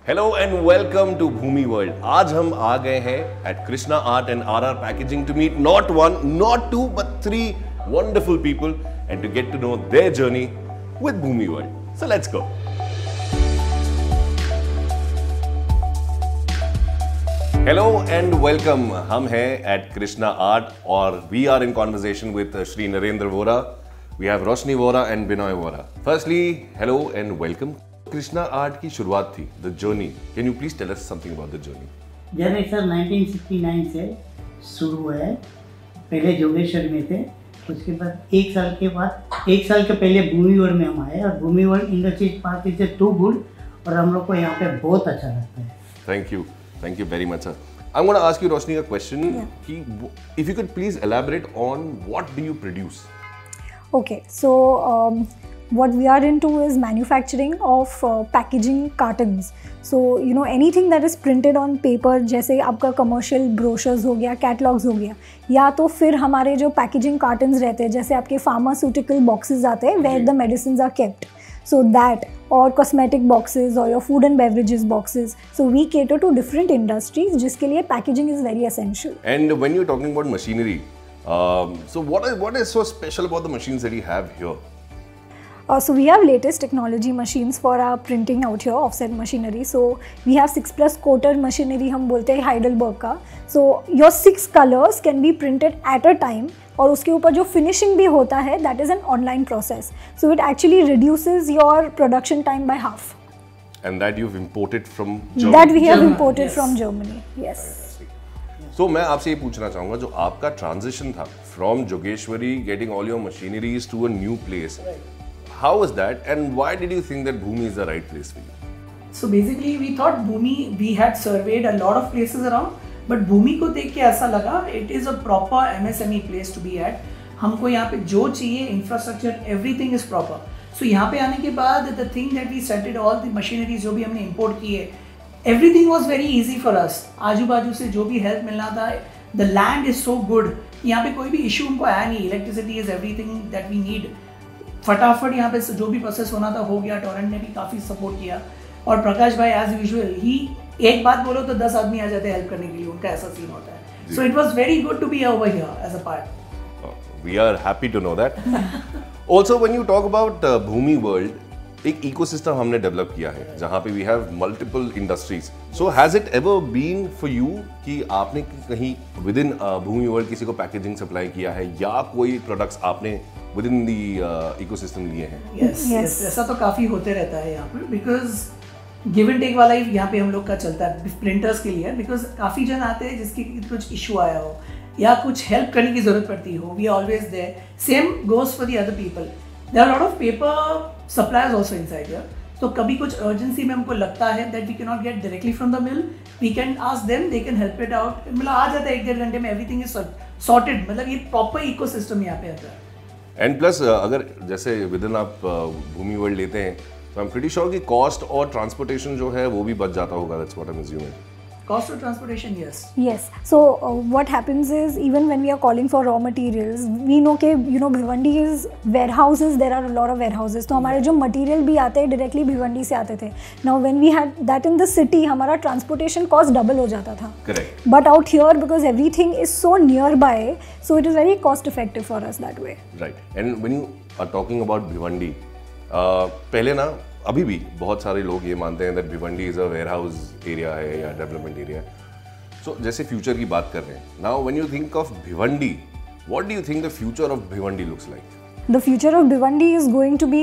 Hello and welcome to Bhoomi World. आज हम आ गए हैं at Krishna Art and RR Packaging to meet not one not two but three wonderful people and to get to know their journey with Bhoomi World. So let's go. Hello and welcome. हम हैं at Krishna Art और we are in conversation with Shri Narendra Vora. We have Roshni Vora and Binoy Vora. Firstly hello and welcome. Krishna art की शुरुआत थी, the journey. Can you please tell us something about the journey? Journey sir 1969 से शुरू हुआ है। पहले जोगेश्वर में थे, उसके बाद एक साल के पहले भूमि वर्ल्ड में हम आए और Bhoomi world industries park is too good और हम लोग को यहाँ पे बहुत अच्छा लगता है। Thank you very much, sir. I'm going to ask you, Roshni, a question. If you could please elaborate on what do you produce? Okay, so what we are into is manufacturing of packaging cartons. So you know anything that is printed on paper, जैसे आपका commercial brochures हो गया, catalogs हो गया, या तो फिर हमारे जो packaging cartons रहते हैं, जैसे आपके pharmaceutical boxes आते हैं where the medicines are kept. So that or cosmetic boxes or your food and beverages boxes. So we cater to different industries जिसके लिए packaging is very essential. And when you're talking about machinery, so what is so special about the machines that you have here? So we have latest technology machines for our printing out here, offset machinery. So we have 6+ coater machinery हम बोलते हैं Heidelberg का. So your 6 colors can be printed at a time. और उसके ऊपर जो finishing भी होता है, that is an online process. So it actually reduces your production time by half. And that you've imported from Germany? That we have imported from Germany, yes. So मैं आपसे ये पूछना चाहूँगा, जो आपका transition था from Jogeshwari, getting all your machineries to a new place. How was that, and why did you think that Bhumi is the right place for you? So basically, we thought Bhumi. We had surveyed a lot of places around, but Bhumi को देख के ऐसा लगा it is a proper MSME place to be at. हमको यहाँ पे जो चाहिए infrastructure, everything is proper. So यहाँ पे आने के बाद the thing that we started all the machineries जो भी हमने import किए, everything was very easy for us. आजू बाजू से जो भी help मिलना था, the land is so good. यहाँ पे कोई भी issue हमको आया नहीं. Electricity is everything that we need. फटाफट यहाँ पे जो भी प्रोसेस होना था हो गया। टोरेंट ने भी काफ़ी सपोर्ट किया और प्रकाश भाई एज यूजुअल ही एक बात बोलो तो 10 आदमी आ जाते हैं हेल्प करने के लिए, उनका ऐसा सीन होता है। So it was very good to be over here as a part. We are happy to know that. Also when you talk about Bhoomi World, एक इकोसिस्टम हमने डेवलप किया है जहाँ पे we have multiple industries. So has it ever been for you कि आपने कहीं with in Bhumi world किसी को पैकेजिंग सप्लाई किया है या कोई प्रोडक्ट्स आपने विद इन दी इकोसिस्टम लिए हैं? यस, ऐसा तो काफ़ी होते रहता है यहाँ पर, बिकॉज गिव एंड टेक वाला ही यहाँ पे हम लोग का चलता है प्रिंटर्स के लिए। बिकॉज काफ़ी जन आते हैं जिसकी कुछ इशू आया हो या कुछ हेल्प करने की ज़रूरत पड़ती हो, we always there. Same goes for the other people. There are lot of paper suppliers also inside here. तो कभी कुछ अर्जेंसी में हमको लगता है that we can not get directly from the mill, we can ask them, they can help it out. मतलब आ जाता है 1-1.5 घंटे में, एवरीथिंग इज सॉर्टेड। मतलब ये प्रॉपर इकोसिस्टम यहाँ पे आता है। एंड प्लस अगर जैसे विद इन आप भूमि वर्ल्ड लेते हैं तो आई एम प्रीटी श्योर कि कॉस्ट और ट्रांसपोर्टेशन जो है वो भी बच जाता होगा। That's what I am assuming. Cost of transportation, yes. So what happens is even when we are calling for raw materials, we know कि Bhiwandi is warehouses, there are a lot of warehouses. तो हमारे जो material भी आते हैं directly Bhiwandi से आते थे. Now when we had that in the city, हमारा transportation cost double हो जाता था. Correct. But out here because everything is so nearby, so it is very cost effective for us that way. Right. And when you are talking about Bhiwandi, पहले ना अभी भी बहुत सारे लोग ये मानते हैं that Bhiwandi is a warehouse area है या डेवलपमेंट एरिया। सो जैसे फ्यूचर की बात कर रहे हैं, now when you think of Bhiwandi, what do you think the future of Bhiwandi looks like? The future of Bhiwandi is going to be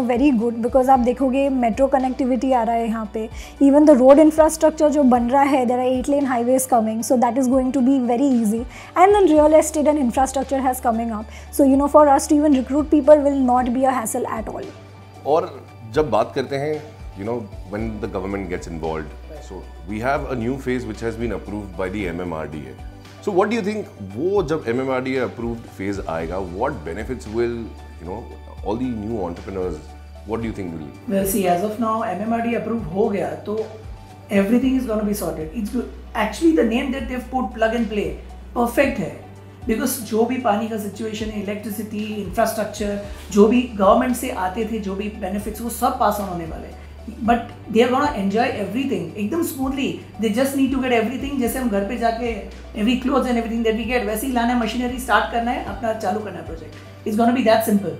very good because आप देखोगे मेट्रो कनेक्टिविटी आ रहा है यहाँ पे, इवन द रोड इंफ्रास्ट्रक्चर जो बन रहा है, there are 8 lane highways coming, so that is going to be very easy and then real estate and infrastructure has coming up, so for us to even recruit people will not be a hassle at all. और जब बात करते हैं when the government gets involved, so we have a new phase which has been approved by the MMRDA. So what do you think, वो जब MMRDA approved phase आएगा, what benefits will all the new entrepreneurs, what do you think will? Well, see, as of now MMRDA approved हो गया तो everything is going to be sorted. It's good. Actually the name that they've put, plug and play, perfect है, because जो भी पानी का situation है, electricity, infrastructure, जो भी गवर्नमेंट से आते थे जो भी benefits वो सब पास ऑन होने वाले हैं। but they are gonna enjoy everything एकदम smoothly. They just need to get everything. जैसे हम घर पे जाके every clothes and everything that we get वैसे ही लाना है, मशीनरी स्टार्ट करना है, अपना चालू करना है project. It's gonna be that simple.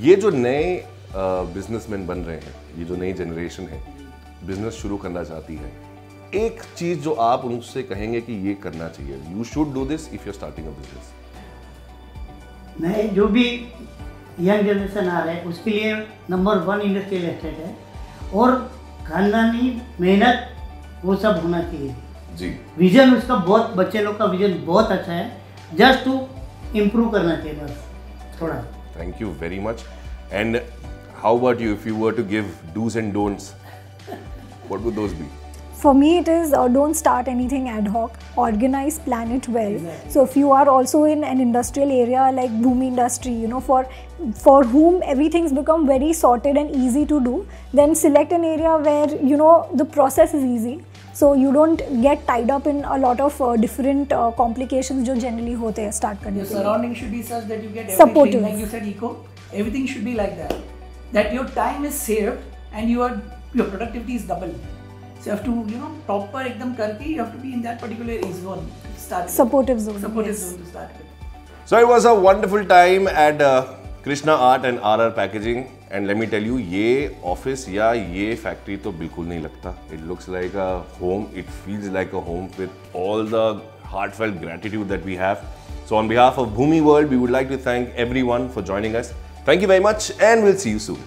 ये जो नए बिजनेसमैन बन रहे हैं, ये जो नई जनरेशन है, बिजनेस शुरू करना चाहती है, एक चीज जो आप उनसे कहेंगे कि ये करना चाहिए, you should do this if you are starting a business. नए जो भी यंग जनरेशन आ रहा है उसके लिए नंबर 1 इंडस्ट्रियल एस्टेट है, और खानदानी मेहनत वो सब होना चाहिए जी. विजन उसका बहुत, बच्चे लोग का विजन बहुत अच्छा है, जस्ट टू इम्प्रूव करना चाहिए बस थोड़ा. Thank you very much. And how about you? If you were to give do's and don'ts, what would those be? For me, it is don't start anything ad hoc. Organize, plan it well. Exactly. So if you are also in an industrial area like Bhumi industry, you know, for whom everything's become very sorted and easy to do, then select an area where you know the process is easy. So you don't get tied up in a lot of different complications जो generally होते हैं start करने Your के लिए. surrounding should be such that you get everything. Supportive. Like you said, eco. Everything should be like that. That your time is saved and your productivity is double. So you have to, you know, proper एकदम करके you have to be in that particular zone. Start. Supportive zone. Supportive yes. zone to start with. So it was a wonderful time at Krishna Art and RR Packaging. And let me tell you, ये office या ये factory तो बिल्कुल नहीं लगता. It looks like a home. It feels like a home with all the heartfelt gratitude that we have. So on behalf of Bhumi World, we would like to thank everyone for joining us. Thank you very much, and we'll see you soon.